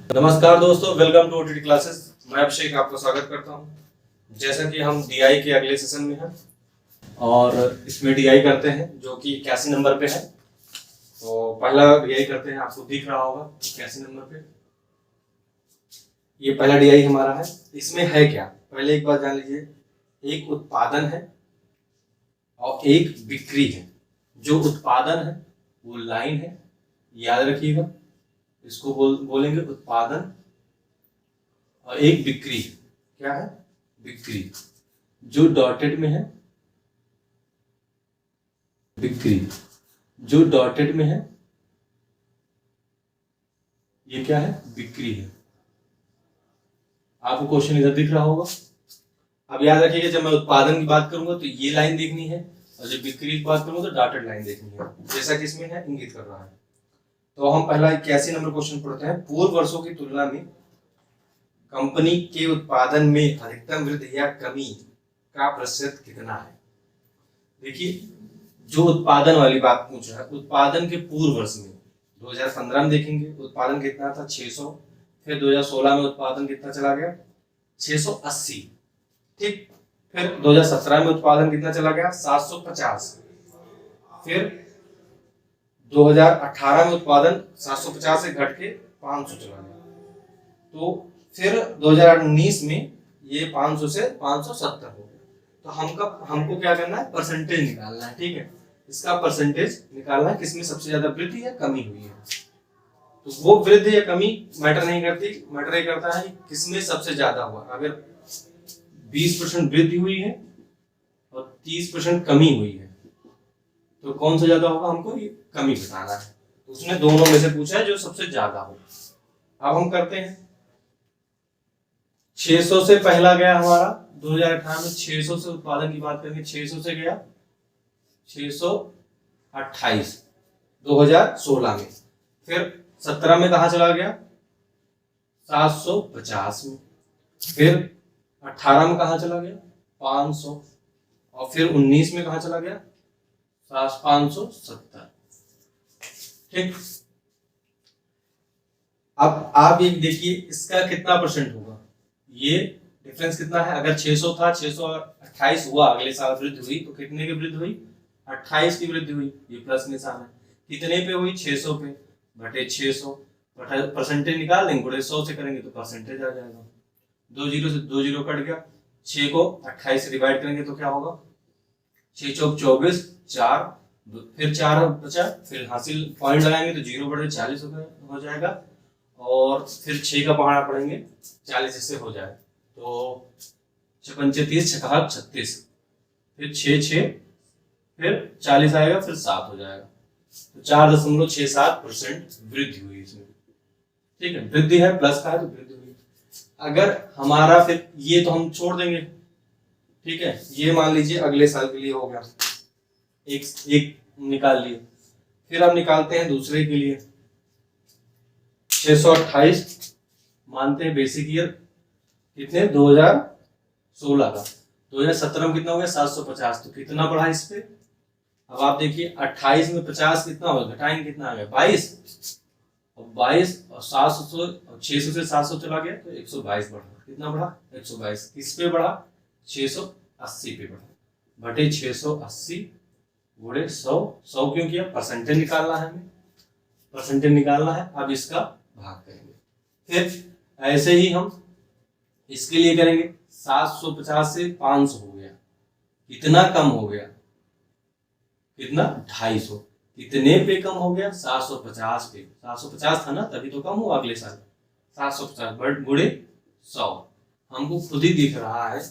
नमस्कार दोस्तों, welcome to OTT classes. मैं अभिषेक आपका स्वागत करता हूं। जैसा कि हम डीआई के अगले सेशन में हैं और इसमें डीआई करते हैं जो कि 81 नंबर पे है। तो पहला डीआई करते हैं, आपको दिख रहा होगा 81 नंबर पे। ये पहला डीआई हमारा है। इसमें है क्या, पहले एक बात जान लीजिए। एक उत्पादन है और एक बिक्री है। जो उत्पादन है वो लाइन है, याद रखिएगा। इसको बोलेंगे उत्पादन। और एक बिक्री, क्या है? बिक्री। जो डॉटेड में है, बिक्री जो डॉटेड में है ये क्या है? बिक्री है। आपको क्वेश्चन इधर दिख रहा होगा। अब याद रखिएगा, जब मैं उत्पादन की बात करूंगा तो ये लाइन देखनी है, और जब बिक्री की बात करूंगा तो डॉटेड लाइन देखनी है, जैसा कि इसमें है, इंगित कर रहा है। तो हम पहला 81 नंबर क्वेश्चन पढ़ते हैं। पूर्व वर्षों की तुलना में कंपनी के उत्पादन में अधिकतम वृद्धि या कमी का प्रतिशत कितना है? देखिए, जो उत्पादन वाली बात पूछ रहा है, उत्पादन के पूर्व वर्ष में 2015 में देखेंगे उत्पादन कितना था? 600। फिर 2016 में उत्पादन कितना चला गया? 680। ठीक। फिर 2017 में उत्पादन कितना चला गया? 750। फिर 2018 में उत्पादन 750 से घट के 500 चला गया। तो फिर 2019 में ये 500 से 570 हो गया। तो हमको क्या करना है? परसेंटेज निकालना है। ठीक है, इसका परसेंटेज निकालना है, किसमें सबसे ज्यादा वृद्धि या कमी हुई है। तो वो वृद्धि या कमी मैटर नहीं करती, मैटर ये करता है किसमें सबसे ज्यादा हुआ। अगर 20% वृद्धि हुई है और 30% कमी हुई है तो कौन सा ज्यादा होगा? हमको ये कमी बताना है। तो उसने दोनों में से पूछा है जो सबसे ज्यादा हो। अब हम करते हैं। 600 से पहला गया हमारा 2018 में, 600 से उत्पादन की बात करेंगे। 600 से गया 628 2016 में। फिर 17 में कहा चला गया? 750 में। फिर 18 में कहा चला गया? 500। और फिर 19 में कहा चला गया? 570। ठीक। अब आप एक देखिए, इसका कितना परसेंट होगा? ये डिफरेंस कितना है? अगर 600 था, 628 हुआ, अगले साल वृद्धि हुई, तो कितने की वृद्धि हुई? 28 की वृद्धि हुई। ये प्लस निशान है। कितने पे हुई? 600 पे बटे 600। परसेंटेज निकाल लेंगे, गुणे 100 से करेंगे तो परसेंटेज आ जाएगा। 2 जीरो से 2 जीरो कट गया। 6 को 28 से डिवाइड करेंगे तो क्या होगा? 6 चौक 24, 4, फिर 4 बचा, फिर हासिल पॉइंट लगाएंगे तो 0 बटे 40 हो जाएगा। और फिर 6 का पहाड़ा पढ़ेंगे, 40 इससे हो जाए तो 56 30 छक्का 36। फिर 6 फिर 40 आएगा, फिर 7 हो जाएगा। तो 4.67% वृद्धि हुई इसमें। ठीक है, वृद्धि है, प्लस का है तो वृद्धि हुई। अगर हमारा फिर ये तो हम छोड़ देंगे। ठीक है, ये मान लीजिए अगले साल के लिए हो गया, एक निकाल लिए। फिर हम निकालते हैं दूसरे के लिए। 628 मानते हैं बेसिक ईयर, कितने? 2016 का। 2017 में कितना हो गया? 750। तो कितना बढ़ा इस पे? अब आप देखिए, 28 में 50 कितना होगा? घटाएंगे, कितना आ गया? 22। और 22 और 700 और 600 से 700 चला गया तो 122 बढ़ा। कितना बढ़ा? 122। किस पे बढ़ा? 680 पे बढ़ा। बटे 680 गुणे 100। 100 क्यों किया? परसेंटेज निकालना है हमें, परसेंटेज निकालना है। अब इसका भाग करेंगे। फिर ऐसे ही हम इसके लिए करेंगे। 750 से 500 हो गया, कितना कम हो गया? कितना? 250। कितने पे कम हो गया? 750 पे। 750 था ना, तभी तो कम हुआ अगले साल। 750 बट गुणे 100। हमको खुद ही दिख रहा है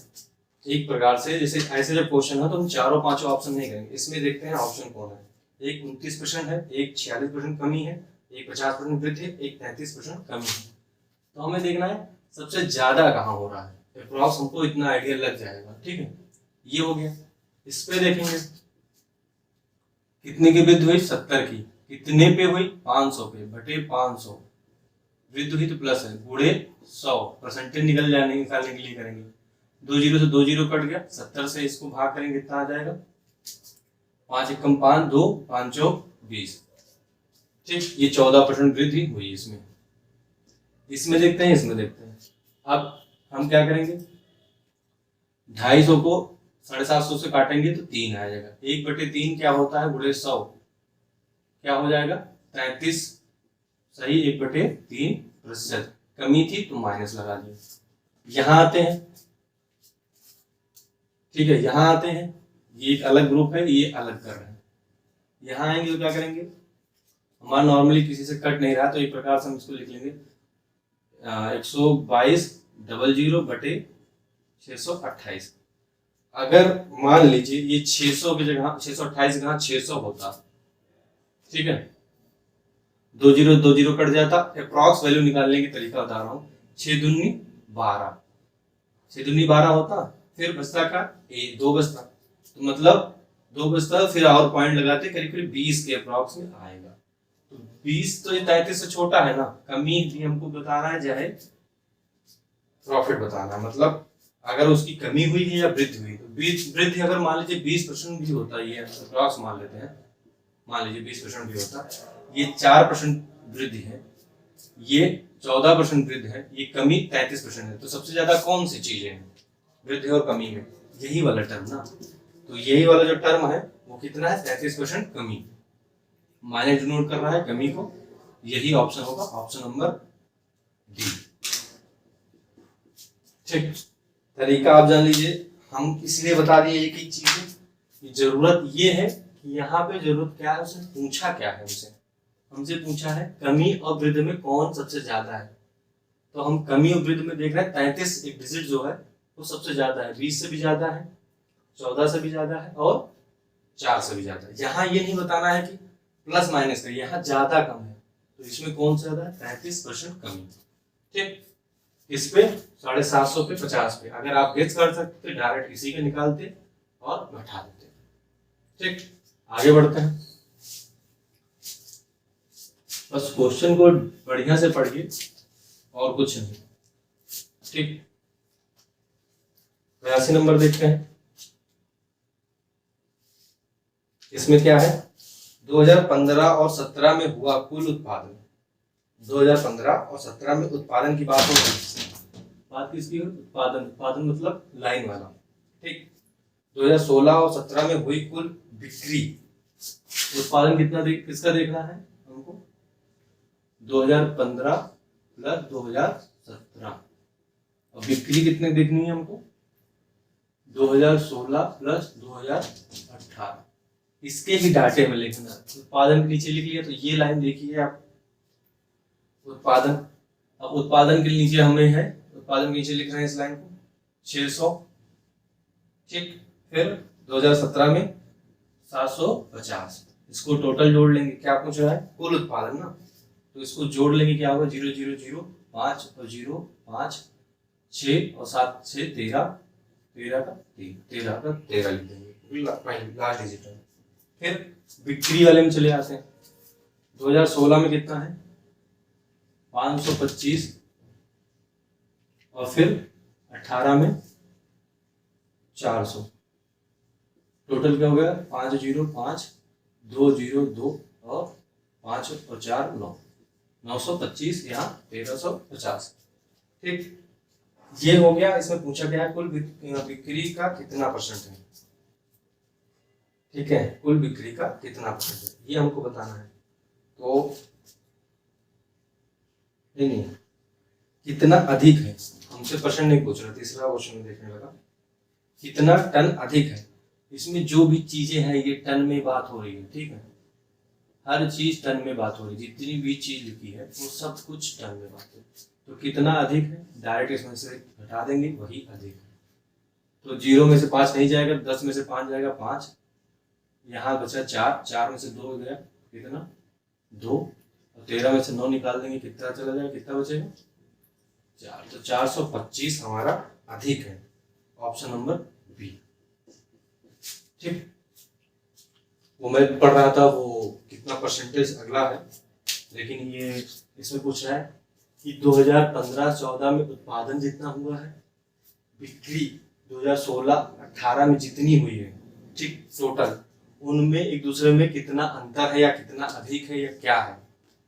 एक प्रकार से, जैसे ऐसे जब क्वेश्चन है तो हम चारों पांचों ऑप्शन नहीं करेंगे। इसमें देखते हैं ऑप्शन कौन है। एक 29% है, एक 46% कमी है, एक 50% वृद्धि, एक 33% कमी है। तो हमें देखना है सबसे ज्यादा कहाँ हो रहा है। अप्रॉक्स हमको इतना आइडिया लग जाएगा। ठीक है, ये हो गया। इस पे देखेंगे कितने की वृद्धि हुई? 70 की। कितने पे हुई? 500 पे बटे 500। वृद्धि हुई तो प्लस है, गुणे 100। परसेंटेज निकालने के लिए करेंगे। 2 जीरो से 2 जीरो कट गया। 70 से इसको भाग करेंगे, कितना आ जाएगा? 5 एकम 5, 2 5 20। ठीक, ये 14% वृद्धि हुई इसमें। इसमें देखते हैं, इसमें देखते हैं। अब हम क्या करेंगे, 250 को 750 से काटेंगे तो 3 आ जाएगा। 1/3 क्या होता है गुणे 100, क्या हो जाएगा 33। सही, 1/3%। कमी थी तो माइनस लगा दिया। यहाँ आते हैं, ठीक है, यहाँ आते हैं, ये एक अलग ग्रुप है, ये अलग कर रहे हैं। यहाँ आएंगे तो क्या करेंगे, हमारा नॉर्मली किसी से कट नहीं रहा तो एक प्रकार से हम इसको लिख लेंगे 122/0/628। अगर मान लीजिए ये 600 की जगह 628 की जगह 600 होता, ठीक है, 2 0 कट जाता। अप्रॉक्स वैल्यू निकालने की तरीका बता रहा हूँ। 6 दूनी 12, 6 दूनी 12 होता, फिर बचता का 2 बचता, तो मतलब 2 बचता, फिर और पॉइंट लगाते करीब करीब 20 के अप्रॉक्स में आएगा। तो 20 तो ये 33 से छोटा है ना, कमी भी हमको बताना है चाहे प्रॉफिट बताना है। मतलब अगर उसकी कमी हुई है या वृद्धि हुई, तो वृद्धि अगर मान लीजिए 20% भी होता है, ये अप्रॉक्स मान लेते हैं, मान लीजिए 20% भी होता, ये 4% वृद्धि है, ये 14% वृद्धि है, ये कमी 33% है। तो सबसे ज्यादा कौन सी चीजें हैं वृद्धि और कमी में? यही वाला टर्म ना। तो यही वाला जो टर्म है वो कितना है, 33% कमी। माइनस डिनोट कर रहा है कमी को, यही ऑप्शन होगा, ऑप्शन नंबर डी। ठीक, तरीका आप जान लीजिए। हम इसलिए बता दिए एक ही चीज, जरूरत ये है कि यहाँ पे जरूरत क्या है, उसने पूछा क्या है, हमसे पूछा है कमी और वृद्धि में कौन सबसे ज्यादा है। तो हम कमी और वृद्धि में देख रहे हैं 33 एक डिजिट जो है वो सबसे ज्यादा है, 20 से भी ज्यादा है, 14 से भी ज्यादा है और 4 से भी ज्यादा है। यहाँ ये नहीं बताना है कि प्लस माइनस का, यहाँ ज्यादा कम है, तो इसमें कौन सा ज्यादा है, 33% कमी। ठीक, इस पे 750 पे 50 पे अगर आप गेस कर सकते डायरेक्ट इसी का निकालते और बैठा देते। ठीक, आगे बढ़ते हैं। बस क्वेश्चन को बढ़िया से पढ़िए और कुछ नहीं। ठीक, 82 नंबर देखते हैं। इसमें क्या है, 2015 और 17 में हुआ कुल उत्पादन। 2015 और 17 में उत्पादन की बात हो रही, बात किसकी है, उत्पादन। उत्पादन मतलब लाइन वाला। ठीक, 2016 और 17 में हुई कुल बिक्री। उत्पादन कितना किसका देखना है हमको, 2015 प्लस 2017, और बिक्री कितने देखनी है हमको, 2016 प्लस 2018। इसके ही डाटे में लिखना। उत्पादन के नीचे लिख लिया तो ये लाइन देखिए आप, उत्पादन। अब उत्पादन के नीचे हमें है, उत्पादन के नीचे लिख रहे हैं इस लाइन को 600। ठीक, फिर 2017 में 750। इसको टोटल जोड़ लेंगे, क्या पूछ रहा है, कुल उत्पादन ना, तो इसको जोड़ लेंगे, क्या होगा 0 0 0 5 और 0 5 6 और 7 6 13 13 का 13 लिख देंगे, लास्ट डिजिट है। फिर बिक्री वाले में चले आते हैं। 2016 में कितना है, 525, और फिर 18 में 400। टोटल क्या हो गया, 5 0 5 2 0 2 और 5 और 4 9, 925, यहाँ 1350। ठीक, ये हो गया। इसमें पूछा गया कुल बिक्री का कितना परसेंट है। ठीक है, कुल बिक्री का कितना परसेंट है ये हमको बताना है। तो नहीं, कितना अधिक है, हमसे परसेंट नहीं पूछ रहा, तीसरा क्वेश्चन में देखने लगा, कितना टन अधिक है। इसमें जो भी चीजें हैं ये टन में बात हो रही है। ठीक है, हर चीज टन में बात हो रही है, जितनी भी चीज लिखी है वो सब कुछ टन में बात है। तो कितना अधिक है, डायरेक्ट इसमें से घटा देंगे, वही अधिक है। तो 0 में से 5 नहीं जाएगा, 10 में से 5 जाएगा 5, यहाँ बचा 4, 4 में से 2 गया, कितना 2, और 13 में से 9 निकाल देंगे, कितना चला जाएगा, कितना बचेगा 4। तो 425 हमारा अधिक है, ऑप्शन नंबर बी। ठीक, वो मैं पढ़ रहा था वो कितना परसेंटेज अगला है, लेकिन ये इसमें पूछ रहा है कि 2015-14 में उत्पादन जितना हुआ है, बिक्री 2016-18 में जितनी हुई है, ठीक, टोटल उनमें एक दूसरे में कितना अंतर है या कितना अधिक है या क्या है।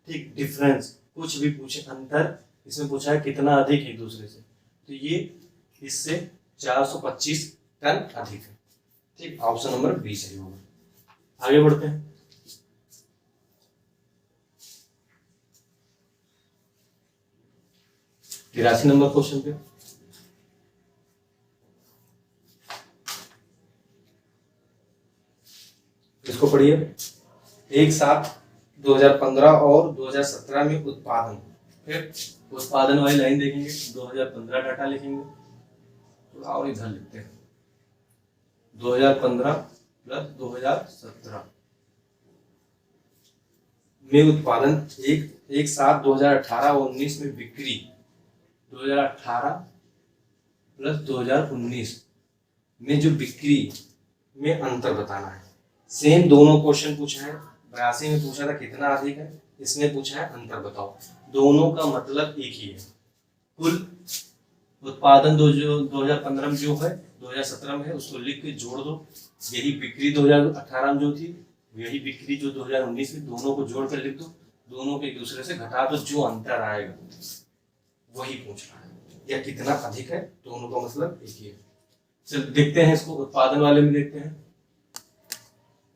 ठीक, डिफरेंस कुछ भी पूछे, अंतर इसमें पूछा है कितना अधिक है एक दूसरे से, तो ये इससे 425 टन अधिक है। ठीक, ऑप्शन नंबर बी सही होगा। आगे बढ़ते हैं। 83 नंबर क्वेश्चन पे, इसको पढ़िए। एक साथ 2015 और 2017 में उत्पादन, फिर उत्पादन वाली लाइन देखेंगे, 2015 डाटा लिखेंगे, थोड़ा और इधर लिखते हैं, 2015 प्लस 2017 में उत्पादन, एक साथ 2018 और 19 में बिक्री, 2018 प्लस 2019 में जो बिक्री में अंतर बताना है। सेम दोनों क्वेश्चन पूछा है, 82 में पूछा था कितना अधिक है, इसमें पूछा है अंतर बताओ। दोनों का मतलब एक ही है। कुल उत्पादन 2015 में जो है 2017 में है, उसको लिख के जोड़ दो। यही बिक्री 2018 में जो थी, यही बिक्री जो 2019 में, दोनों को जोड़ कर लिख दो। दोनों के एक दूसरे से घटा दो, जो अंतर आएगा वही पूछ रहा है, या कितना अधिक है, दोनों का मतलब एक ही है। चल देखते हैं इसको, उत्पादन वाले में देखते हैं।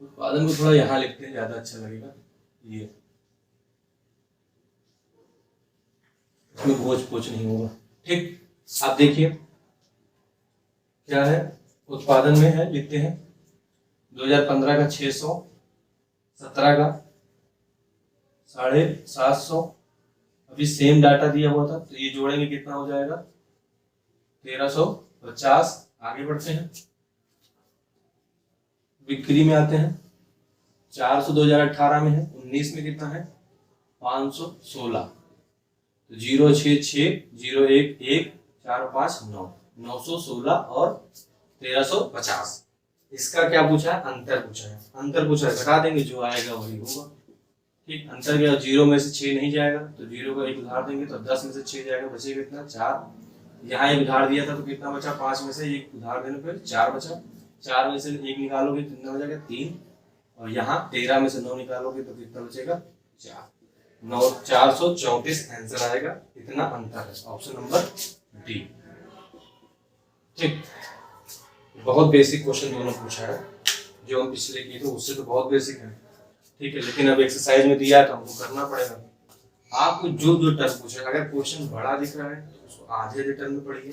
उत्पादन को थोड़ा यहाँ लिखते हैं, ज्यादा अच्छा लगेगा। ये इसमें भोज पोच नहीं होगा। ठीक, आप देखिए क्या है, उत्पादन में है, लिखते हैं 2015 का 600, 17 का 750। अभी सेम डाटा दिया हुआ था, तो ये जोड़ेंगे कितना हो जाएगा, 1350। आगे बढ़ते हैं, बिक्री में आते हैं। 400 2018 में है, 19 में कितना है, 516। तो 066011459, 916 और 1350। इसका क्या पूछा है, अंतर पूछा है। अंतर पूछा है, घटा देंगे, जो आएगा वही होगा। ठीक, अंतर क्या, 0 में से 6 नहीं जाएगा, तो 0 को एक उधार देंगे, तो 10 में से 6 जाएगा, बचेगा कितना, 4। यहाँ एक उधार दिया था तो कितना बचा, 5 में से एक उधार देने पर 4 बचा। 4 में से एक निकालोगे तो कितना बचेगा, 3। और यहाँ 13 में से 9 निकालोगे तो कितना बचेगा, 4। 434 आंसर आएगा। इतना अंतर है, ऑप्शन नंबर डी। ठीक, बहुत बेसिक क्वेश्चन दोनों पूछा है, जो हम पिछले किए थे उससे तो बहुत बेसिक है। ठीक है, लेकिन अब एक्सरसाइज में दिया है तो हमको करना पड़ेगा। आपको जो जो टर्म पूछे, अगर क्वेश्चन बड़ा दिख रहा है तो उसको आधे रिटर्न में पढ़िए।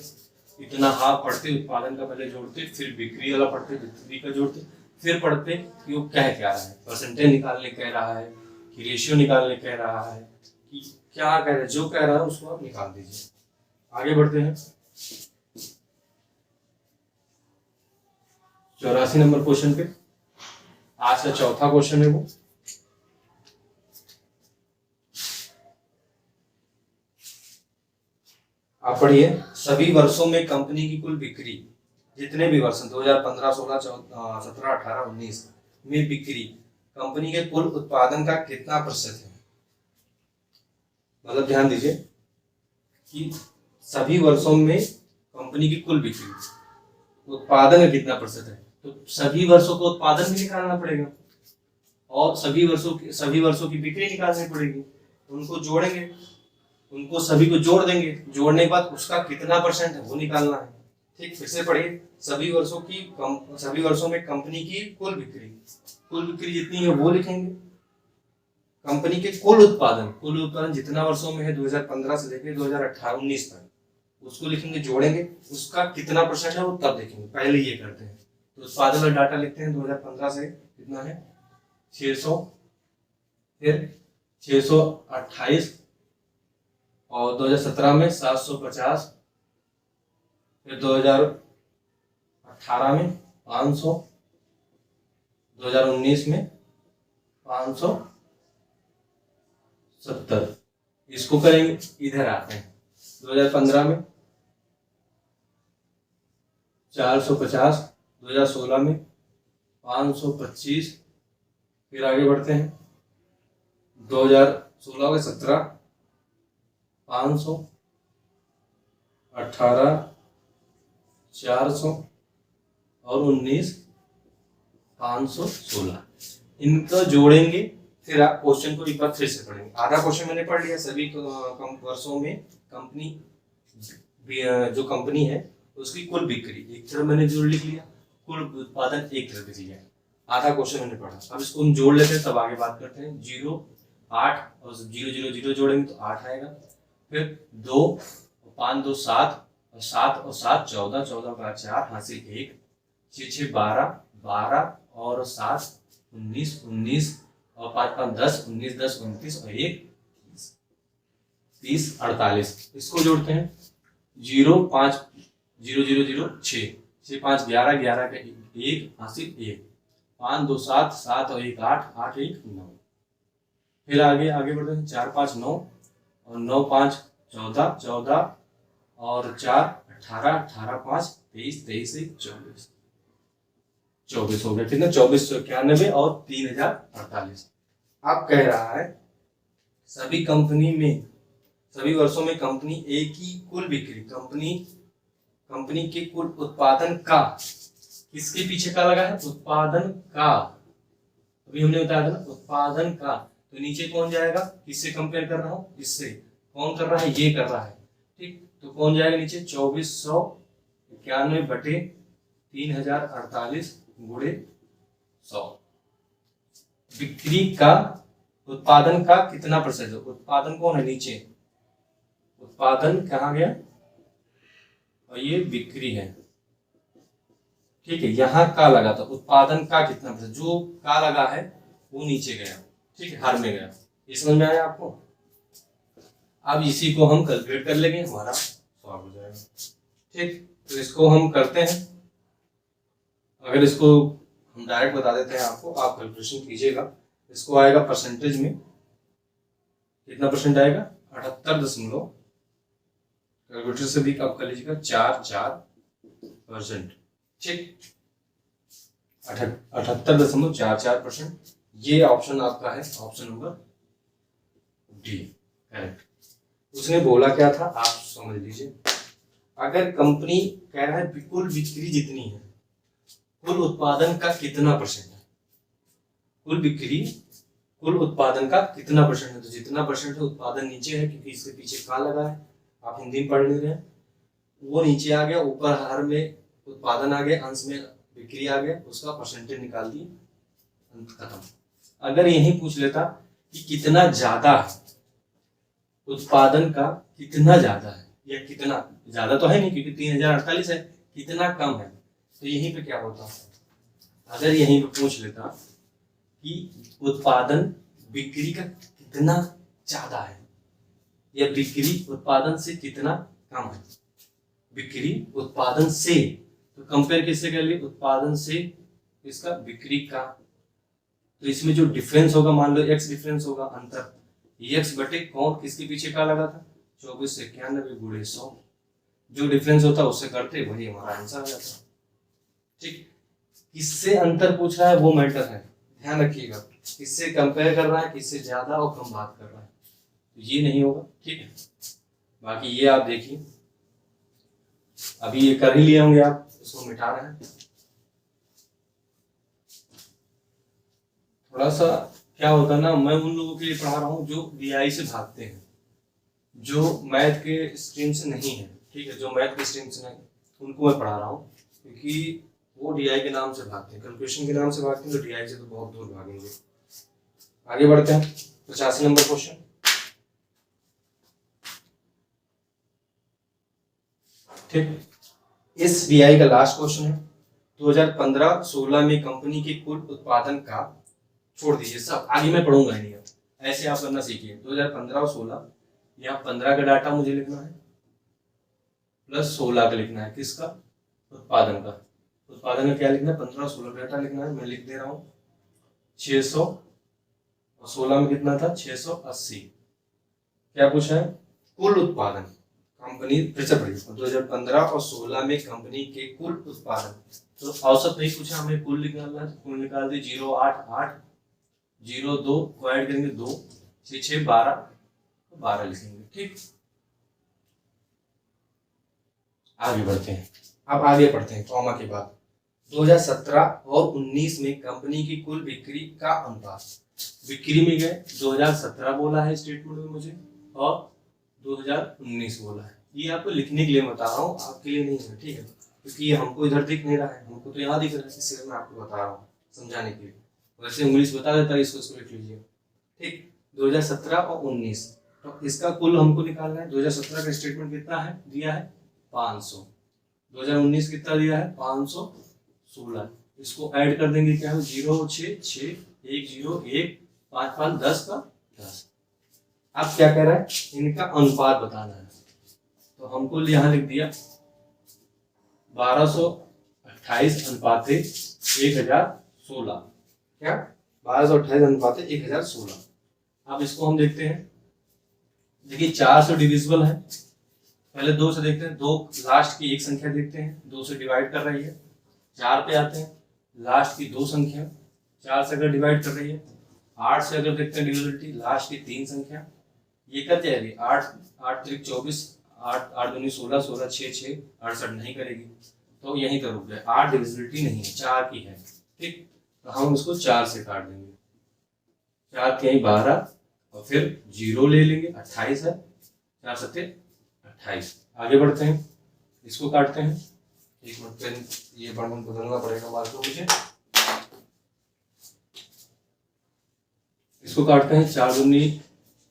इतना हाफ पढ़ते, उत्पादन का पहले जोड़ते, फिर बिक्री वाला पढ़ते, बिक्री का जोड़ते, फिर पढ़ते कि वो कह क्या रहा है, परसेंटेज निकालने कह रहा है कि रेशियो निकालने कह रहा है कि क्या कह रहा है, जो कह रहा है उसको आप निकाल दीजिए। आगे बढ़ते हैं। 84 नंबर क्वेश्चन पे, आज का चौथा क्वेश्चन है वो। आप पढ़िए, सभी वर्षों में कंपनी की कुल बिक्री, जितने भी वर्ष 2015, 16, 17, 18, 19 में बिक्री कंपनी के कुल उत्पादन का कितना प्रतिशत है। मतलब ध्यान दीजिए कि सभी वर्षों में कंपनी की कुल बिक्री उत्पादन का कितना प्रतिशत है, तो सभी वर्षों को उत्पादन भी निकालना पड़ेगा और सभी वर्षों की बिक्री निकालनी पड़ेगी। उनको जोड़ेंगे, उनको सभी को जोड़ देंगे, जोड़ने के बाद उसका कितना परसेंट है वो निकालना है। ठीक, फिर से पढ़िए, सभी वर्षों में कंपनी की कुल बिक्री जितनी है वो लिखेंगे। कंपनी के कुल उत्पादन जितना वर्षों में है 2015 से लेकर 2018-19 तक, उसको लिखेंगे, जोड़ेंगे, उसका कितना परसेंट है वो तब देखेंगे। पहले ये करते हैं, तो उत्पादन का डाटा लिखते हैं। 2015 से कितना है, 600, फिर 628, और 2017 में 750, फिर 2018 में 500, 2019 में 570। इसको करेंगे, इधर आते हैं। 2015 में 450, 2016 में 525, फिर आगे बढ़ते हैं। 2016 के 17, 500, 18, 400 और 19, 516। इनको जोड़ेंगे, फिर आप क्वेश्चन को एक बार फिर से पढ़ेंगे। आधा क्वेश्चन मैंने पढ़ लिया, सभी वर्षों में कंपनी जो कंपनी है उसकी कुल बिक्री एक तरफ मैंने जोड़ लिख लिया, कुल उत्पादन एक तरफ लिख लिया। आधा क्वेश्चन मैंने पढ़ा। अब इसको हम जोड़ लेते हैं, तब आगे बात करते हैं। 0 8 और 0 0 0 जोड़ेंगे तो 8 आएगा। फिर 2 5 2 7 और 7 और 7 14, 14 का 4 हासिल 1, 6 6 12, 12 और 7 19, 19 और 5 5 10, 19 10 29 और 1 30 48। इसको जोड़ते हैं। 0 5 0 0 0 6 6 5 11, 11 का 1 हासिल 1, 5 2 7, 7 और 1 8, 8 1 9। फिर आगे बढ़ते हैं। 4 5 9 और 9 5 14, 14 और 4 18, 18 5 23, 23 1 24, 24 हो गया। कितना? 2491 और 3048। अब कह रहा है सभी वर्षों में कंपनी ए की कुल बिक्री, कंपनी के कुल उत्पादन का, किसके पीछे का लगा है? उत्पादन का। अभी हमने बताया था ना उत्पादन का, तो नीचे कौन जाएगा? किससे कंपेयर कर रहा हूं? इससे। कौन कर रहा है? ये कर रहा है। ठीक, तो कौन जाएगा नीचे? 2491 बटे 3048 गुणे 100। बिक्री का, उत्पादन का कितना परसेंट है? उत्पादन कौन है? नीचे उत्पादन कहाँ गया? और ये बिक्री है। ठीक है, यहाँ का लगा था। उत्पादन का कितना परसेंट? जो का लगा है वो नीचे गया। ठीक है, हर में गया। ये समझ में आया आपको? अब इसी को हम कैलकुलेट कर लेंगे, हमारा सॉल्व हो जाएगा। ठीक, तो इसको हम करते हैं। अगर इसको हम डायरेक्ट बता देते हैं आपको, आप कैलकुलेशन कीजिएगा। इसको आएगा परसेंटेज में, कितना परसेंट आएगा? 78 कैलकुलेटर से भी आप कर लीजिएगा 44%। ठीक, 78.44%। ये ऑप्शन आपका है, ऑप्शन नंबर डी करेक्ट। उसने बोला क्या था आप समझ लीजिए। अगर कंपनी कह रहा है कुल बिक्री जितनी है, कुल उत्पादन का कितना परसेंट है? कुल बिक्री कुल उत्पादन का कितना परसेंट है? तो जितना परसेंट है उत्पादन नीचे है, क्योंकि इसके पीछे का लगा है। आप हिंदी में पढ़ ले रहे हैं, वो नीचे आ गया, ऊपर हर में उत्पादन आ गया, अंश में बिक्री आ गया, उसका परसेंटेज निकाल दिए, अंत खत्म। अगर यही पूछ लेता कि कितना ज्यादा है, उत्पादन का कितना ज्यादा है, या कितना ज्यादा तो है नहीं क्योंकि 3048 है, कितना कम है, तो यहीं पे क्या होता? अगर यहीं पे पूछ लेता कि उत्पादन बिक्री का कितना ज्यादा है या बिक्री उत्पादन से कितना कम है, बिक्री उत्पादन से, तो कंपेयर किससे कर लिए? उत्पादन से इसका बिक्री का। तो इसमें जो डिफरेंस होगा, मान लो x डिफरेंस होगा, अंतर x बटे कौन, किसके पीछे का लगा था? 2491 गुणे 100। जो डिफरेंस होता है उससे करते, वही हमारा आंसर आ जाता। ठीक, किससे अंतर पूछ रहा है वो मैटर है, ध्यान रखिएगा। किससे कंपेयर कर रहा है, किससे ज्यादा और कम बात कर रहा है, तो ये नहीं होगा। ठीक है, बाकी ये आप देखिए, अभी ये कर ही लिए होंगे आप, इसको मिटा रहे हैं। थोड़ा सा क्या होता है ना, मैं उन लोगों के लिए पढ़ा रहा हूँ जो DI से भागते हैं, जो मैथ के स्ट्रीम से नहीं है। ठीक है, जो मैथ के स्ट्रीम से नहीं, उनको मैं पढ़ा रहा हूँ, क्योंकि वो DI के नाम से भागते हैं, कैलकुलेशन के नाम से भागते हैं, तो DI से तो बहुत दूर भागेंगे। आगे बढ़ते हैं। 85 नंबर क्वेश्चन। ठीक, इस DI का लास्ट क्वेश्चन है। 2015-16 में कंपनी के कुल उत्पादन का, छोड़ दीजिए सब, आगे मैं पढ़ूंगा नहीं, ऐसे आप करना सीखिए। 2015 और 16, यहाँ 15 का डाटा मुझे लिखना है प्लस 16 का लिखना है। किसका? उत्पादन का। उत्पादन का क्या लिखना है? 15 और 16 का डाटा लिखना है। मैं लिख दे रहा हूँ 600 और 16 में कितना था? 680। क्या पूछा है? कुल उत्पादन कंपनी, फिर से पढ़िए, 2015 और 16 में कंपनी के कुल उत्पादन, तो औसत नहीं पूछा, हमें कुल निकालना है। कुल निकाल दी 088 02 को ऐड करेंगे 2 6 6 12, 12 लिखेंगे। ठीक, आगे बढ़ते हैं। अब आगे पढ़ते हैं कॉमा के बाद। 2017 और 19 में कंपनी की कुल बिक्री का अनुपात। बिक्री में गए 2017 बोला है स्टेटमेंट में मुझे, और 2019 बोला है। ये आपको लिखने के लिए बता रहा हूँ, आपके लिए नहीं है, ठीक है, क्योंकि ये हमको इधर दिख नहीं रहा है, हमको तो यहाँ दिख रहा है, इसलिए मैं आपको बता रहा हूँ समझाने के लिए। वैसे इंग्लिश बता देता है, इसको लिख लीजिए, ठीक। 2017 और 19, तो इसका कुल हमको निकालना है। 2017 का स्टेटमेंट कितना है दिया है 500, 2019 कितना दिया है 516। इसको ऐड कर देंगे, क्या है 0 6 6 1 0 1 5 5 10 का 10। अब क्या कह रहा है, इनका अनुपात बताना है, तो हमको यहाँ लिख दिया 1228 अनुपात 1016। क्या 1228 अनुपात 1016। अब इसको हम देखते हैं, देखिए 400 डिविजिबल है, पहले 2 से देखते हैं, 2 लास्ट की एक संख्या देखते हैं, 2 से डिवाइड कर रही है, 4 पे आते हैं, लास्ट की 2 संख्या 4 से अगर डिवाइड कर रही है, 8 से अगर देखते हैं डिविजिबिलिटी, लास्ट की 3 संख्या, ये कर जाएगी 8 8 3 24 8 8 दूनी 16 16 6 6 68 नहीं करेगी, तो यहीं का रुक गए, 8 डिविजिबिलिटी नहीं है, 4 की है, ठीक। तो हम इसको 4 से काट देंगे, 4 के यहीं 12 और फिर 0 ले लेंगे, 28 है, 4 सत्ते 28। आगे बढ़ते हैं, इसको काटते हैं, एक मिनट पेन ये बटन बदलना पड़ेगा मार्कर मुझे। इसको काटते हैं, 4 दूनी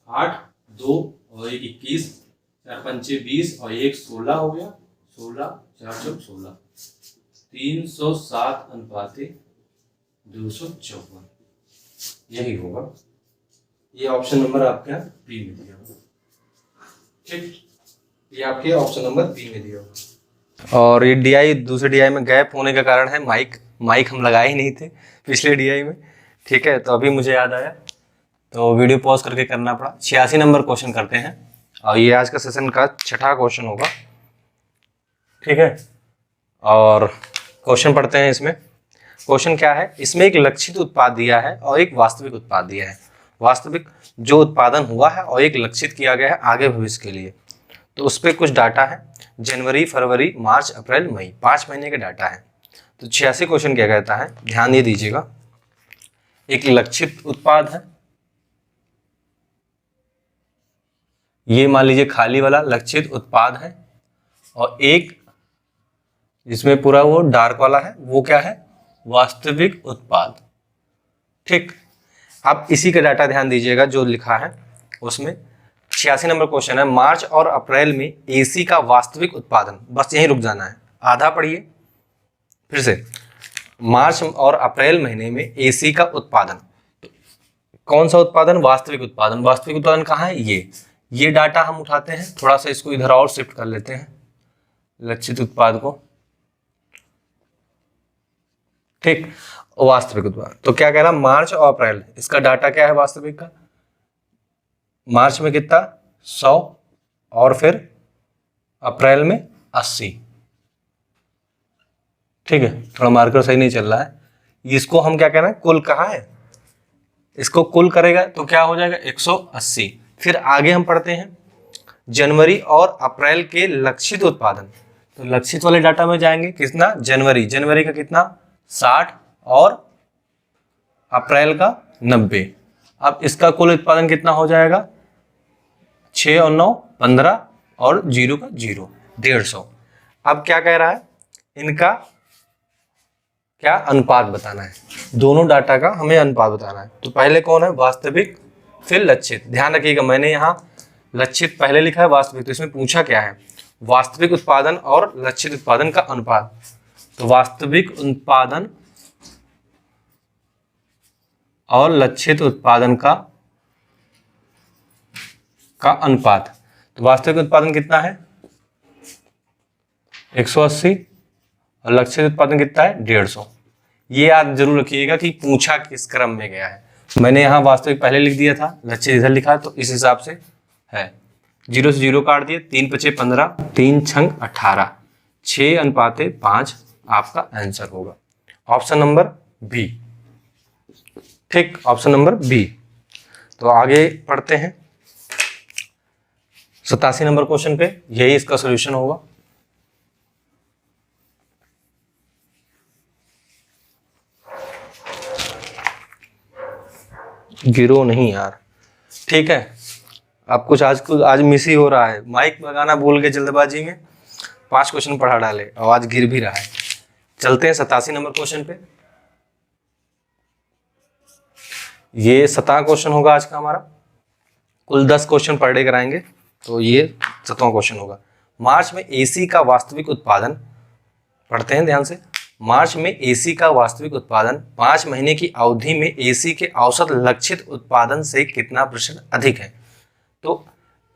8 2 और 1 21, 4 पंचे 20 और 1 16 हो गया, 16 4 चौक 16, 307 अनुपात 254, यही होगा। ये ऑप्शन नंबर आपका बी में दिया होगा, ठीक, ये आपके ऑप्शन नंबर बी में दिया होगा। और ये डीआई, दूसरे डीआई में गैप होने का कारण है माइक हम लगाए ही नहीं थे पिछले डीआई में, ठीक है, तो अभी मुझे याद आया, तो वीडियो पॉज करके करना पड़ा। 86 नंबर क्वेश्चन करते हैं, और ये आज का सेशन का छठा क्वेश्चन होगा, ठीक है। और क्वेश्चन पढ़ते हैं। इसमें क्वेश्चन क्या है, इसमें एक लक्षित उत्पाद दिया है और एक वास्तविक उत्पाद दिया है। वास्तविक जो उत्पादन हुआ है और एक लक्षित किया गया है आगे भविष्य के लिए, तो उस पर कुछ डाटा है, जनवरी फरवरी मार्च अप्रैल मई, 5 महीने के डाटा है। तो 86 क्वेश्चन क्या कहता है, ध्यान ये दीजिएगा, एक लक्षित उत्पाद है, ये मान लीजिए खाली वाला लक्षित उत्पाद है, और एक जिसमें पूरा वो डार्क वाला है वो क्या है, वास्तविक उत्पाद, ठीक। आप इसी का डाटा ध्यान दीजिएगा जो लिखा है उसमें। 86 नंबर क्वेश्चन है, मार्च और अप्रैल में एसी का वास्तविक उत्पादन, बस यहीं रुक जाना है, आधा पढ़िए फिर से। मार्च और अप्रैल महीने में एसी का उत्पादन, कौन सा उत्पादन, वास्तविक उत्पादन। वास्तविक उत्पादन कहाँ है, ये डाटा हम उठाते हैं, थोड़ा सा इसको इधर और शिफ्ट कर लेते हैं लक्षित उत्पाद को, ठीक। वास्तविक उत्पाद, तो क्या कह रहा, मार्च और अप्रैल, इसका डाटा क्या है वास्तविक का, मार्च में कितना 100 और फिर अप्रैल में 80, ठीक है। थोड़ा मार्कर सही नहीं चल रहा है, इसको हम क्या कहना है, कुल कहाँ है, इसको कुल करेगा तो क्या हो जाएगा 180। फिर आगे हम पढ़ते हैं जनवरी और अप्रैल के लक्षित उत्पादन, तो लक्षित वाले डाटा में जाएंगे, कितना, जनवरी का कितना 60 और अप्रैल का 90। अब इसका कुल उत्पादन कितना हो जाएगा, 6 और 9 15 और 0 का 0, 150। अब क्या कह रहा है, इनका क्या अनुपात बताना है, दोनों डाटा का हमें अनुपात बताना है। तो पहले कौन है, वास्तविक, फिर लक्षित। ध्यान रखिएगा, मैंने यहाँ लक्षित पहले लिखा है वास्तविक, तो इसमें पूछा क्या है, वास्तविक उत्पादन और लक्षित उत्पादन का अनुपात। तो वास्तविक उत्पादन और लक्षित उत्पादन का अनुपात, तो वास्तविक उत्पादन कितना है 180 और लक्षित उत्पादन कितना है 150। ये याद जरूर रखिएगा कि पूछा किस क्रम में गया है। मैंने यहाँ वास्तविक पहले लिख दिया था, लक्षित इधर लिखा, तो इस हिसाब से है। 0 से 0 काट दिए, 3 पचे 15, 3 छंग 18, 6 अनुपात 5 आपका आंसर होगा, ऑप्शन नंबर बी, ठीक, ऑप्शन नंबर बी। तो आगे पढ़ते हैं 87 नंबर क्वेश्चन पे, यही इसका सॉल्यूशन होगा। गिरो नहीं यार, ठीक है। अब कुछ आज मिस ही हो रहा है, माइक लगाना भूल के जल्दबाजी में 5 क्वेश्चन पढ़ा डाले और आज गिर भी रहा है। चलते हैं 87 नंबर क्वेश्चन पे। ये 7वां क्वेश्चन होगा आज का हमारा, कुल 10 क्वेश्चन पर डे कराएंगे, तो ये 7वां क्वेश्चन होगा। मार्च में एसी का वास्तविक उत्पादन, पढ़ते हैं ध्यान से। मार्च में एसी का वास्तविक उत्पादन 5 महीने की अवधि में एसी के औसत लक्षित उत्पादन से कितना % अधिक है। तो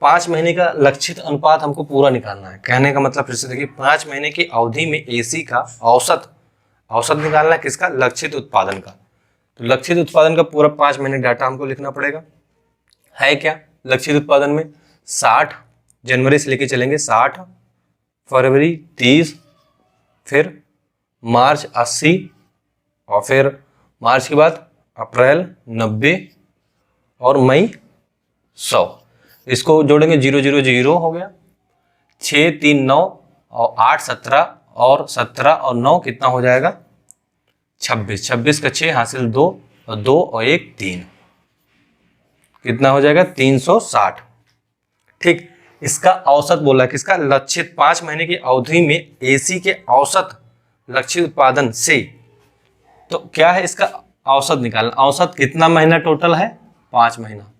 5 महीने का लक्षित अनुपात हमको पूरा निकालना है। कहने का मतलब फिर से देखिए, 5 महीने की अवधि में एसी का औसत निकालना है, किसका? लक्षित उत्पादन का। तो लक्षित उत्पादन का पूरा 5 महीने डाटा हमको लिखना पड़ेगा। है क्या लक्षित उत्पादन में? 60 जनवरी से लेके चलेंगे, 60 फरवरी 30, फिर मार्च 80, और फिर मार्च के बाद अप्रैल 90 और मई 100। इसको जोड़ेंगे 0 0 0 हो गया, 6 3 9 और 8 17 और 17 और 9 कितना हो जाएगा? 26। 26 का 6 हासिल 2 और 2 और 1 3, कितना हो जाएगा? 360। ठीक, इसका औसत बोला, किसका? लक्षित 5 महीने की अवधि में एसी के औसत लक्षित उत्पादन से। तो क्या है इसका औसत निकालना। औसत कितना महीना टोटल है? 5 महीना।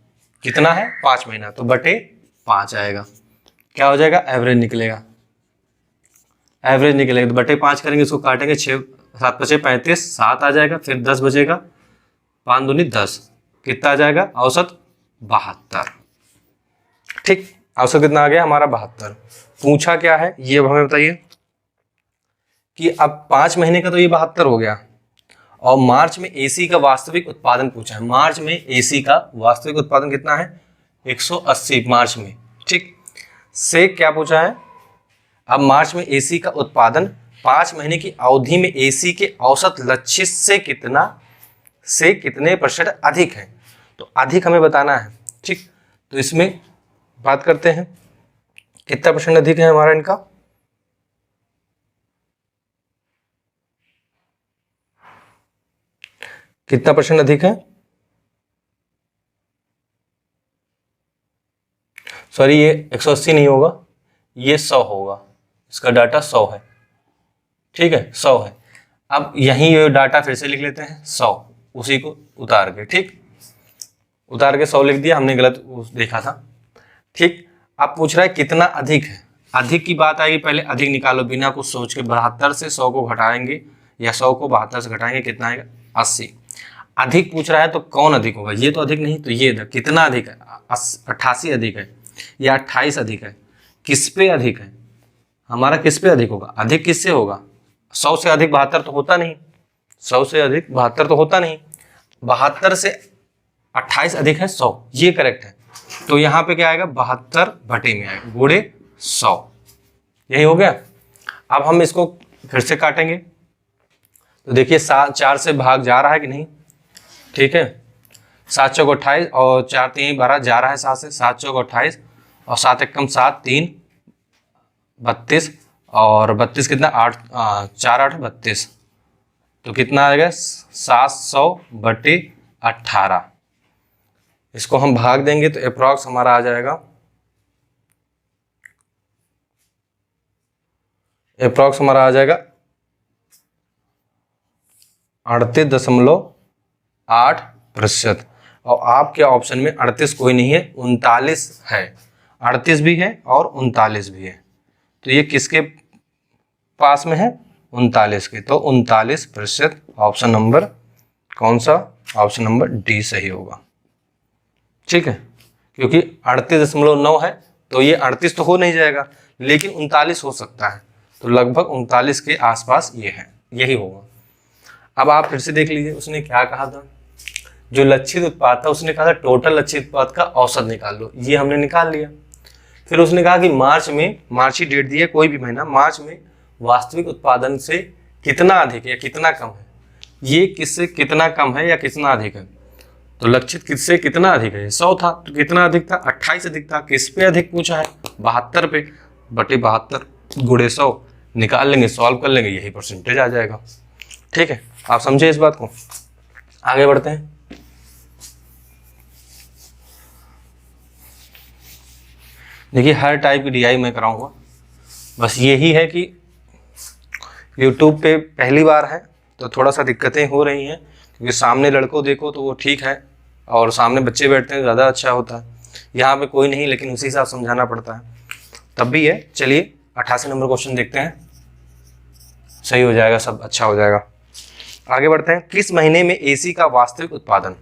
कितना है? 5 महीना, तो बटे 5 आएगा। क्या हो जाएगा? एवरेज निकलेगा। एवरेज निकलेगा तो बटे 5 करेंगे, इसको काटेंगे, 6 7 5 35, 7 आ जाएगा, फिर 10 बचेगा, 5 दूनी 10, कितना आ जाएगा? औसत 72। ठीक, औसत कितना आ गया हमारा? 72। पूछा क्या है ये अब हमें बताइए कि अब 5 महीने का तो ये 72 हो गया, और मार्च में एसी का वास्तविक उत्पादन पूछा है। मार्च में एसी का वास्तविक उत्पादन कितना है? 180 मार्च में। ठीक, से क्या पूछा है? अब मार्च में एसी का उत्पादन 5 महीने की अवधि में एसी के औसत लक्षित से कितने % अधिक है। तो अधिक हमें बताना है। ठीक, तो इसमें बात करते हैं कितना % अधिक है हमारा इनका। कितना % अधिक है? सॉरी, ये 180 नहीं होगा, ये 100 होगा। इसका डाटा 100 है। ठीक है, 100 है। अब यहीं ये डाटा फिर से लिख लेते हैं, 100 उसी को उतार के। ठीक, उतार के 100 लिख दिया हमने, गलत देखा था। ठीक, अब पूछ रहा है कितना अधिक है। अधिक की बात आएगी, पहले अधिक निकालो बिना कुछ सोच के। 72 से 100 को घटाएंगे, या 100 को 72 से घटाएंगे, कितना आएगा? 80। अधिक पूछ रहा है तो कौन अधिक होगा? ये तो अधिक नहीं, तो ये कितना अधिक है? 88 अधिक है, या 28 अधिक है? किस पे अधिक है हमारा? किस पे अधिक होगा? अधिक किससे होगा? 100 से अधिक 72 तो होता नहीं। 100 से अधिक 72 तो होता नहीं। 72 से 28 अधिक है 100, ये करेक्ट है। तो यहाँ पे क्या आएगा? 72 बटे में आएगा, गुणे 100। यही हो गया। अब हम इसको फिर से काटेंगे, तो देखिए 4 से भाग जा रहा है कि नहीं? ठीक है, 7 चौक 28 और 4 3 12 जा रहा है 7 से। 7 चौक 28 और 7 एकम 7, 3 32 और 32 कितना? 8 4 8 32, तो कितना आएगा? 700 बटे 18। इसको हम भाग देंगे तो अप्रॉक्स हमारा आ जाएगा, अप्रॉक्स हमारा आ जाएगा 38.8%। और आपके ऑप्शन में 38 कोई नहीं है, 39 है। 38 भी है और 39 भी है, तो ये किसके पास में है? 39 के। तो 39% ऑप्शन नंबर कौन सा? ऑप्शन नंबर डी सही होगा। ठीक है, क्योंकि 38.9 है, तो ये 38 तो हो नहीं जाएगा, लेकिन 39 हो सकता है, तो लगभग 39 के आसपास ये है, यही होगा। अब आप फिर से देख लीजिए, उसने क्या कहा था? जो लक्षित उत्पाद था उसने कहा था टोटल लक्षित उत्पाद का औसत निकाल लो, ये हमने निकाल लिया। फिर उसने कहा कि मार्च ही डेट दी है, कोई भी महीना, मार्च में वास्तविक उत्पादन से कितना अधिक है या कितना कम है। ये किससे कितना कम है या कितना अधिक है? तो लक्षित किससे कितना अधिक है? 100 था, तो कितना अधिक था? 28 अधिक था। किस पे अधिक पूछा है? 72 पे, बटे 72 गुणे 100 निकाल लेंगे, सॉल्व कर लेंगे, यही % आ जाएगा। ठीक है, आप समझे इस बात को? आगे बढ़ते हैं। देखिए हर टाइप की DI मैं कराऊंगा, बस यही है कि YouTube पे पहली बार है तो थोड़ा सा दिक्कतें हो रही हैं, क्योंकि सामने लड़कों देखो तो वो ठीक है और सामने बच्चे बैठते हैं ज़्यादा अच्छा होता है। यहाँ पे कोई नहीं, लेकिन उसी हिसाब समझाना पड़ता है, तब भी है। चलिए 88 नंबर क्वेश्चन देखते हैं, सही हो जाएगा, सब अच्छा हो जाएगा। आगे बढ़ते हैं। किस महीने में AC का वास्तविक उत्पादन,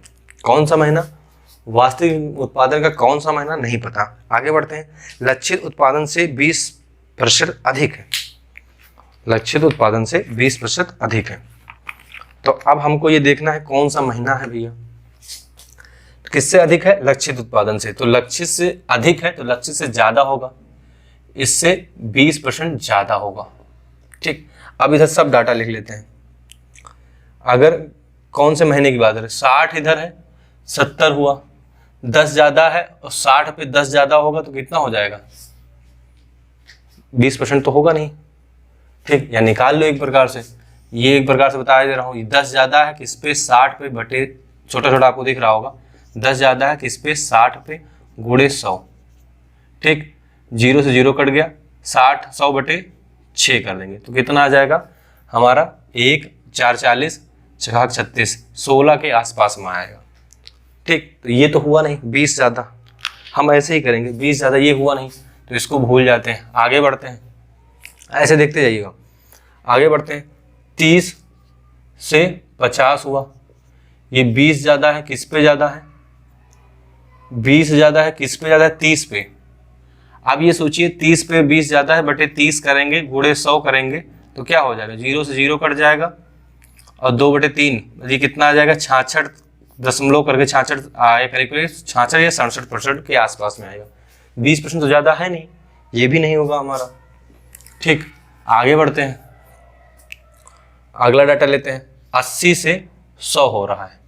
कौन सा महीना, वास्तविक उत्पादन का कौन सा महीना नहीं पता। आगे बढ़ते हैं। लक्षित उत्पादन से 20% अधिक है, लक्षित उत्पादन से 20% अधिक है। तो अब हमको ये देखना है कौन सा महीना है भैया। किससे अधिक है, लक्षित उत्पादन से, तो लक्षित से अधिक है तो लक्षित से ज्यादा होगा, इससे 20% ज्यादा होगा। ठीक, अब इधर सब डाटा लिख लेते हैं। अगर कौन से महीने की बात है, 60 इधर है, 70 हुआ, 10 ज्यादा है और 60 पे 10 ज्यादा होगा तो कितना हो जाएगा, 20% तो होगा नहीं। ठीक, या निकाल लो एक प्रकार से, ये एक प्रकार से बताया दे रहा हूँ। 10 ज्यादा है किस पे, 60 पे बटे, छोटा छोटा आपको दिख रहा होगा, 10 ज्यादा है किस पे, 60 पे गुणे 100। ठीक, 0 से 0 कट गया, 60 100 बटे 6 कर देंगे तो कितना आ जाएगा हमारा, 1 4 40 6 36, 16 के आसपास में आएगा। ठीक, तो ये तो हुआ नहीं, 20 ज़्यादा, हम ऐसे ही करेंगे, 20 ज़्यादा, ये हुआ नहीं तो इसको भूल जाते हैं। आगे बढ़ते हैं, ऐसे देखते जाइएगा। आगे बढ़ते हैं। 30 से 50 हुआ, ये 20 ज़्यादा है किस पे ज़्यादा है, 20 ज़्यादा है किस पे ज़्यादा है, 30 पे। अब ये सोचिए 30 पे 20 ज़्यादा है बटे 30 करेंगे, गुणे 100 करेंगे तो क्या हो जाएगा, 0 से 0 कट जाएगा और 2 बटे 3, ये कितना आ जाएगा, 66 दशमलव करके 66 आए, करीब करीब 66 या 67% के आसपास में आएगा। 20% तो ज़्यादा है नहीं, ये भी नहीं होगा हमारा। ठीक, आगे बढ़ते हैं, अगला डाटा लेते हैं। 80 से 100 हो रहा है,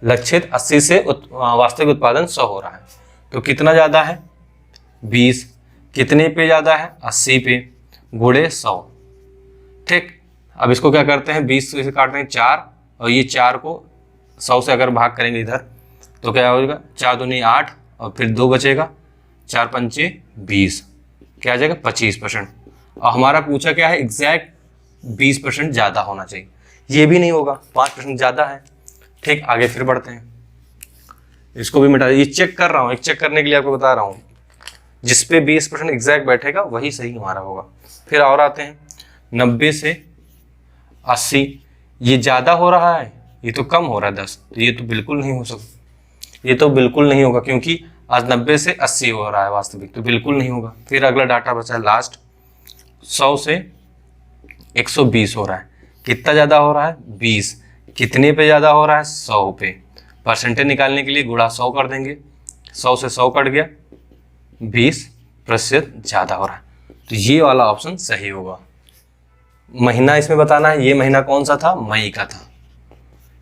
लक्षित 80 से वास्तविक उत्पादन 100 हो रहा है तो कितना ज़्यादा है, 20, कितने पे ज़्यादा है, 80 पे, गुणे 100। ठीक, अब इसको क्या करते हैं, 20 से काटते हैं 4 और ये 4 को 100 से अगर भाग करेंगे इधर तो क्या होगा, 4 दूनी 8 और फिर 2 बचेगा, 4 पंचे 20, क्या आ जाएगा 25%। और हमारा पूछा क्या है, एग्जैक्ट 20% ज़्यादा होना चाहिए, ये भी नहीं होगा, 5% ज़्यादा है। ठीक, आगे फिर बढ़ते हैं, इसको भी मिटा, ये चेक कर रहा हूँ, एक चेक करने के लिए आपको बता रहा हूँ, जिसपे 20% एग्जैक्ट बैठेगा वही सही हमारा होगा। फिर और आते हैं, 90 से 80, ये ज़्यादा हो रहा है, ये तो कम हो रहा है 10, तो ये तो बिल्कुल नहीं हो सकता, ये तो बिल्कुल नहीं होगा, क्योंकि आज 90 से 80 हो रहा है वास्तविक, तो बिल्कुल नहीं होगा। फिर अगला डाटा बचा है लास्ट, 100 से 120 हो रहा है, कितना ज़्यादा हो रहा है, 20, कितने पे ज़्यादा हो रहा है, 100 पे। परसेंटेज निकालने के लिए गुणा 100 कर देंगे, 100 से 100 कट गया, 20% ज़्यादा हो रहा है, तो ये वाला ऑप्शन सही होगा। महीना इसमें बताना है, ये महीना कौन सा था, मई का था,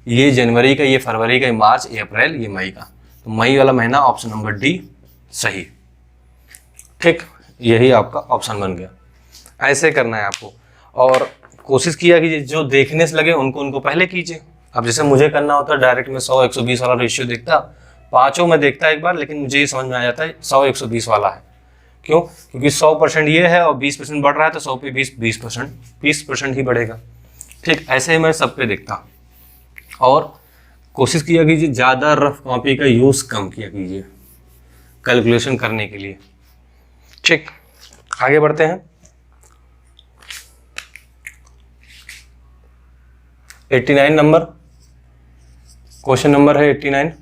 ये जनवरी का, ये फरवरी का, ये मार्च, ये अप्रैल, ये मई का, तो मई वाला महीना ऑप्शन नंबर डी सही। ठीक, यही आपका ऑप्शन बन गया। ऐसे करना है आपको, और कोशिश किया कि जो देखने से लगे उनको पहले कीजिए। अब जैसे मुझे करना होता है डायरेक्ट में 100 120 वाला रेशियो देखता, पाँचों में देखता एक बार, लेकिन मुझे ये समझ में आ जाता है 100 120 वाला है। क्यों, क्योंकि 100% ये है और 20% बढ़ रहा है, तो 100 पे 20% ही बढ़ेगा। ठीक, ऐसे ही मैं सब पे देखता, और कोशिश किया कीजिए ज़्यादा रफ कॉपी का यूज़ कम किया कीजिए कैलकुलेशन करने के लिए। ठीक, आगे बढ़ते हैं। 89 नंबर क्वेश्चन नंबर है 89,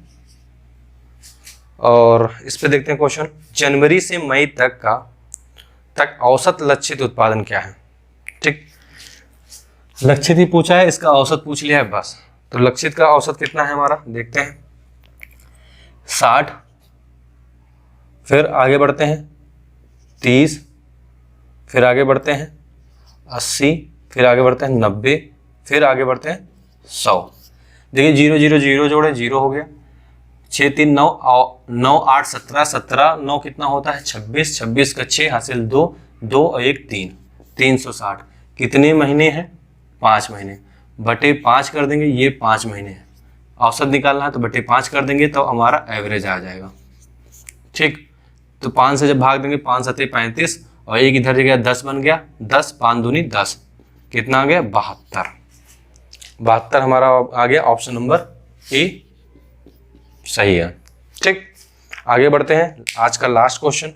और इस पे देखते हैं क्वेश्चन, जनवरी से मई तक औसत लक्षित उत्पादन क्या है। ठीक, लक्षित ही पूछा है, इसका औसत पूछ लिया है बस। तो लक्षित का औसत कितना है हमारा, देखते हैं, 60, फिर आगे बढ़ते हैं 30, फिर आगे बढ़ते हैं 80, फिर आगे बढ़ते हैं 90, फिर आगे बढ़ते हैं 100। देखिए 0 0 0 जोड़े 0 हो गया, 6 3 9 9 8 17 17 9 कितना होता है 26, 26 का 6 हासिल 2 2 और 1 3, 360। कितने महीने हैं, 5 महीने, बटे 5 कर देंगे, ये 5 महीने हैं। औसत निकालना है तो बटे 5 कर देंगे तो हमारा एवरेज आ जाएगा। ठीक, तो 5 से जब भाग देंगे 5 सत्ते 35 और एक इधर गया 10 बन गया, 10 5 दूनी 10, कितना आ गया 72। 72 हमारा आ गया, ऑप्शन नंबर ए सही है। ठीक, आगे बढ़ते हैं। आज का लास्ट क्वेश्चन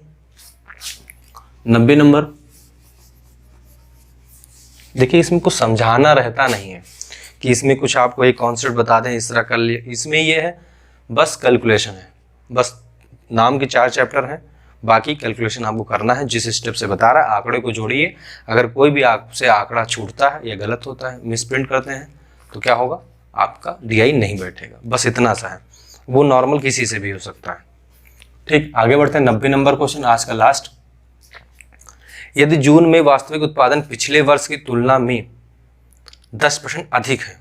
90 नंबर। देखिए इसमें कुछ समझाना रहता नहीं है कि इसमें कुछ आपको एक कॉन्सेप्ट बता दें इस तरह कर लिए, इसमें ये है बस कैलकुलेशन है, बस नाम के 4 चैप्टर हैं, बाकी कैलकुलेशन आपको करना है जिस स्टेप से बता रहा है। आंकड़े को जोड़िए, अगर कोई भी आपसे आंकड़ा छूटता है या गलत होता है, मिसप्रिंट करते हैं तो क्या होगा, आपका DI नहीं बैठेगा, बस इतना सा है। वो नॉर्मल किसी से भी हो सकता है। ठीक, आगे बढ़ते हैं। 90 नंबर क्वेश्चन आज का लास्ट। यदि जून में वास्तविक उत्पादन पिछले वर्ष की तुलना में 10% अधिक है,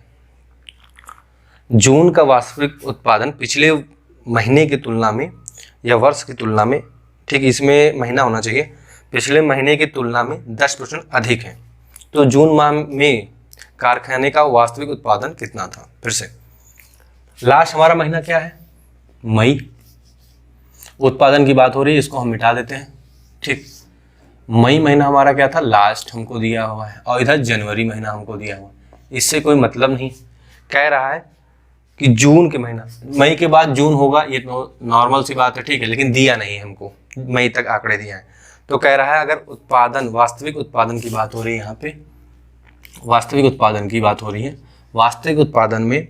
जून का वास्तविक उत्पादन पिछले महीने की तुलना में या वर्ष की तुलना में, ठीक इसमें महीना होना चाहिए, पिछले महीने की तुलना में 10% अधिक है, तो जून माह में कारखाने का वास्तविक उत्पादन कितना था। फिर से लास्ट हमारा महीना क्या है, मई। उत्पादन की बात हो रही है, इसको हम मिटा देते हैं। ठीक, मई महीना हमारा क्या था, लास्ट हमको दिया हुआ है, और इधर जनवरी महीना हमको दिया हुआ है। इससे कोई मतलब नहीं, कह रहा है कि जून के महीना, मई के बाद जून होगा, ये तो नॉर्मल सी बात है, ठीक है, लेकिन दिया नहीं है हमको, मई तक आंकड़े दिया है। तो कह रहा है अगर उत्पादन, वास्तविक उत्पादन की बात हो रही है, यहाँ पे वास्तविक उत्पादन की बात हो रही है, वास्तविक उत्पादन में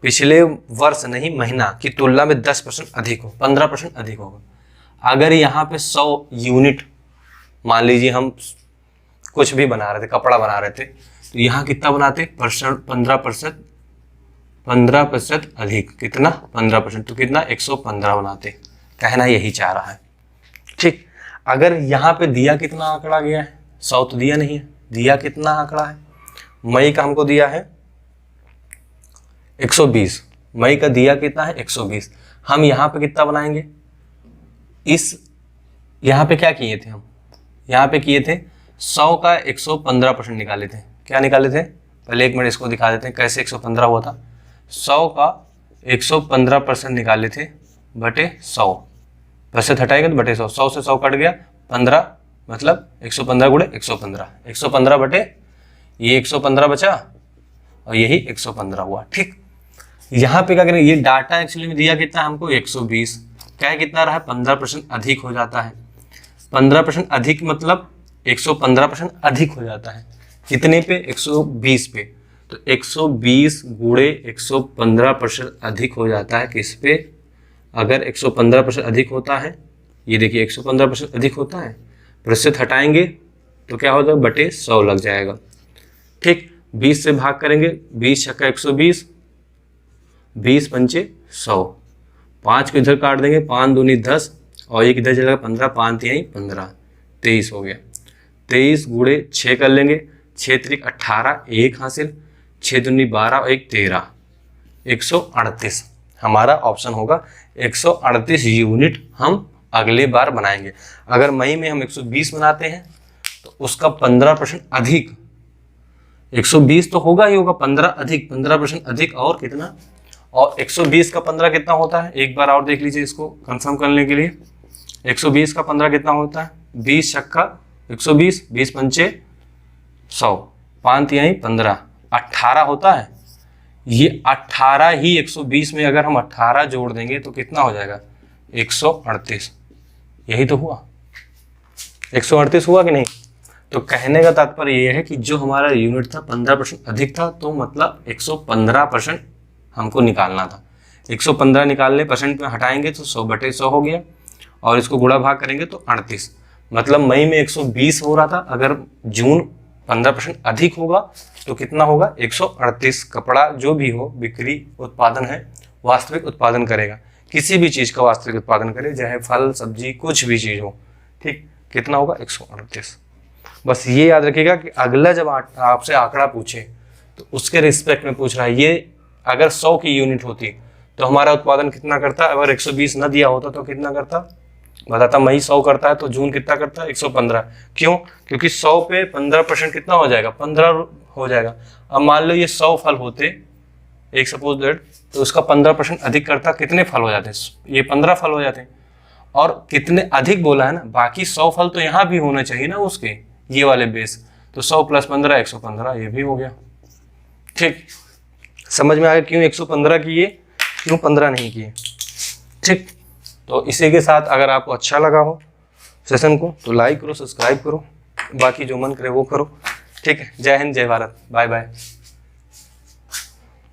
पिछले वर्ष नहीं महीना की तुलना में 10% अधिक हो, 15% अधिक होगा। अगर यहाँ पे 100 यूनिट, मान लीजिए हम कुछ भी बना रहे थे, कपड़ा बना रहे थे, तो यहाँ कितना बनाते, 15% अधिक, कितना 15%, तो कितना 115 बनाते। कहना यही चाह रहा है। ठीक, अगर यहाँ पे दिया कितना आंकड़ा गया है, 100 तो दिया नहीं है, दिया कितना आंकड़ा है, मई का हमको दिया है 120, मई का दिया कितना है 120। हम यहाँ पे कितना बनाएंगे, इस यहाँ पे क्या किए थे हम, यहाँ पे किए थे 100 का 115% निकाले थे। क्या निकाले थे, पहले एक मिनट इसको दिखा देते हैं कैसे 115 हुआ था। 100 का 115% निकाले थे बटे 100, % हटाएगा तो बटे 100, 100 से 100 कट गया 15, मतलब 115 गुणे 115, 115 बटे ये 115 बचा और यही 115 हुआ। ठीक, यहाँ पे क्या करें, ये डाटा एक्चुअली में दिया कितना हमको 120, क्या है कितना रहा है 15% अधिक हो जाता है। 15% अधिक मतलब 115% अधिक हो जाता है, कितने पे, 120 पे। तो 120 गुणे 115% अधिक हो जाता है किस पे, अगर 115% अधिक होता है, ये देखिए 115% अधिक होता है, प्रतिशत हटाएंगे तो क्या होगा, बटे 100 लग जाएगा। ठीक, 20 से भाग करेंगे, 20 छक्का 120, 20 पंचे 100, 5 को इधर काट देंगे, 5 दूनी 10 और एक इधर चलेगा 15, 5 तिहाई 15, 23 हो गया। 23 गुणे 6 कर लेंगे, 6 त्रिक 18, 1 हासिल, 6 दूनी 12 और 1 13, 138 हमारा ऑप्शन होगा। 138 यूनिट हम अगले बार बनाएंगे। अगर मई में हम 120 बनाते हैं तो उसका 15% अधिक, 120 तो होगा ही होगा, 15% अधिक और कितना, और 120 का 15 कितना होता है, एक बार और देख लीजिए इसको कंफर्म करने के लिए। 120 का 15 कितना होता है, 20 छक्का 120, 20 पंचे 100, 5 तिहाई 15, 18 होता है। ये 18 ही 120 में अगर हम 18 जोड़ देंगे तो कितना हो जाएगा, 138। यही तो हुआ, 138 हुआ कि नहीं। तो कहने का तात्पर्य ये है कि जो हमारा यूनिट था 15% अधिक था, तो मतलब 115% हमको निकालना था। 115 निकालने परसेंट में हटाएंगे तो 100 बटे 100 हो गया, और इसको गुणा भाग करेंगे तो 38, मतलब मई में 120 हो रहा था, अगर जून 15% अधिक होगा तो कितना होगा, 138। कपड़ा जो भी हो, बिक्री उत्पादन है, वास्तविक उत्पादन करेगा, किसी भी चीज़ का वास्तविक उत्पादन करे, चाहे फल सब्जी कुछ भी चीज़ हो। ठीक, कितना होगा 138। बस ये याद रखिएगा कि अगला जब आपसे आंकड़ा पूछे तो उसके रिस्पेक्ट में पूछ रहा है। ये अगर 100 की यूनिट होती तो हमारा उत्पादन कितना करता, अगर 120 न दिया होता तो कितना करता, बताता। मई 100 करता है तो जून कितना करता है, 115। क्यों, क्योंकि 100 पे 15% कितना हो जाएगा, 15 हो जाएगा। अब मान लो ये 100 फल होते, एक सपोज दैट, तो उसका 15% अधिक करता, कितने फल हो जाते, ये 15 फल हो जाते। और कितने अधिक बोला है ना, बाकी 100 फल तो यहाँ भी होने चाहिए ना उसके, ये वाले बेस, तो 100 + 15 115, ये भी हो गया। ठीक, समझ में आ गया क्यों 115 किए, क्यों 15 नहीं किए। ठीक, तो इसी के साथ अगर आपको अच्छा लगा हो सेशन को तो लाइक करो, सब्सक्राइब करो, बाकी जो मन करे वो करो। ठीक है, जय हिंद, जय भारत, बाय बाय।